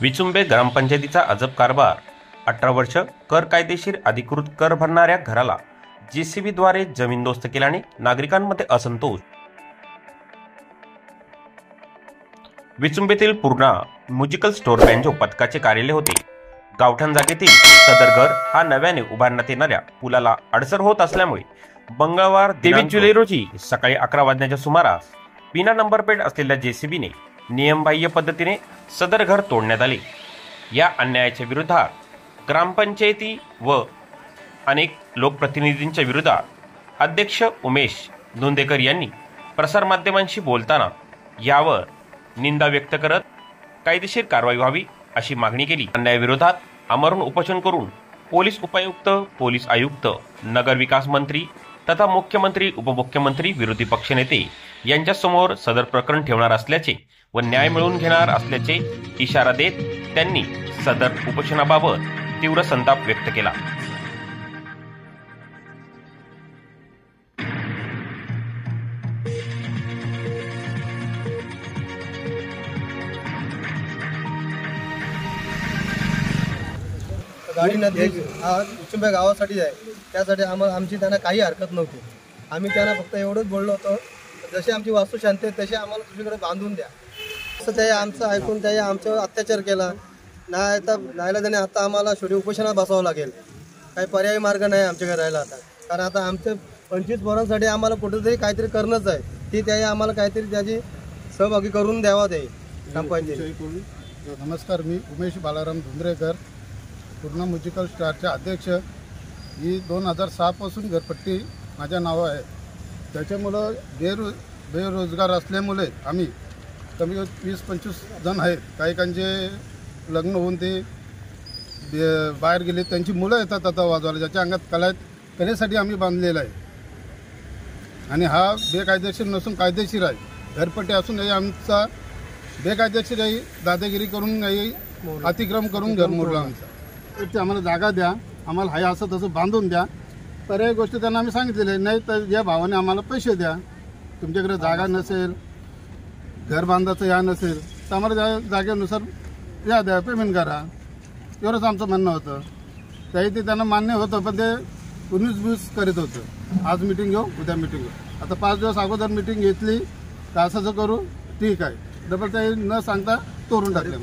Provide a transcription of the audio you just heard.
विचुंबे ग्रामपंचायतीचा अजब कारभार। 18 वर्ष कर कायदेशीर अधिकृत कर भरणाऱ्या घराला जेसीबीद्वारे जमीनदोस्त केल्याने नागरिकांमध्ये असंतोष। विचुंबेतील पूर्णा म्युझिकल स्टोर बँजो पथकाचे कार्यालय होते। गावठाण जागेतील सदर घर हा नव्याने उभारण्यात येणाऱ्या पुलाला अडसर होत असल्यामुळे मंगळवार 23 जुलै रोजी सकाळी 11 वाजण्याच्या सुमारास बिना नंबर प्लेट असलेल्या जेसीबीने नियमबाह्य पद्धतीने सदर घर तोडण्यात आले। या अन्यायाच्या विरोधात ग्रामपंचायती व अनेक लोकप्रतिनिधींच्या विरोधात अध्यक्ष उमेश धोंडेकर यांनी प्रसारमाध्यमांशी बोलताना यावर निंदा व्यक्त करत कायदेशीर कारवाई व्हावी अशी मागणी केली। अन्यायाविरोधात आमरण उपोषण करून पोलीस उपायुक्त, पोलीस आयुक्त, नगर विकास मंत्री तथा मुख्यमंत्री, उपमुख्यमंत्री, विरोधी पक्षनेते यांच्यासमोर सदर प्रकरण ठेवणार असल्याचे व न्याय मिळवून घेणार असल्याचे इशारा देत त्यांनी सदर उपोषणाबाबत तीव्र संताप व्यक्त केला। गाडी नदी हा विचुंबे गावासाठी आहे, त्यासाठी आमची त्यांना काही हरकत नव्हती। आम्ही त्यांना फक्त एवढंच बोललो होतो, जशी आमची वास्तुशांती आहे तशी आम्हाला दुसरीकडे बांधून द्या, असं ते आमचं ऐकून ते आमच्यावर अत्याचार केला। नाही तर नाईलाजाने आता आम्हाला शेवटी उपोषणात बसावं लागेल, काही पर्यायी मार्ग नाही आमच्याकडे राहिला आता। कारण आता आमच्या 25 पोरांसाठी आम्हाला कुठेतरी काहीतरी करणंच आहे, ती त्याही आम्हाला काहीतरी त्याची सहभागी करून द्यावा ते ग्रामपंचायत। नमस्कार, मी उमेश बालाराम धोंडेकर, पूर्णा म्युझिकल स्टारचे अध्यक्ष। ही 2006 पासून घरपट्टी माझ्या नाव आहे। त्याच्यामुळं बेरोजगार असल्यामुळे आम्ही कमी 20-25 जण आहेत। काहीकांचे लग्न होऊन ते बाहेर गेले, त्यांची मुलं येतात आता वाजवायला, ज्याच्या अंगात कलेसाठी आम्ही बांधलेला आहे। आणि हा बेकायदेशीर नसून कायदेशीर आहे। घरपट्टी असूनही आमचा बेकायदेशीर आहे, दादागिरी करून नाही, अतिक्रम करून घर मोडलं आमचं। ते आम्हाला जागा द्या, आम्हाला हाय असं तसं बांधून द्या। पर्यायी गोष्टी त्यांना आम्ही सांगितलेले नाही, तर या भावाने आम्हाला पैसे द्या। तुमच्याकडे जागा नसेल, घर बांधायचं या नसेल तर आम्हाला त्या जागेनुसार या द्या, पेमेंट करा, एवढंच आमचं म्हणणं होतं। त्याही ते त्यांना मान्य होतं, पण ते 19-20 करीत होतं। आज मिटिंग घेऊ, उद्या मिटिंग घेऊ। आता 5 दिवस अगोदर मिटिंग घेतली तर असं करू, ठीक आहे, डबल ते न सांगता तोडून टाकले।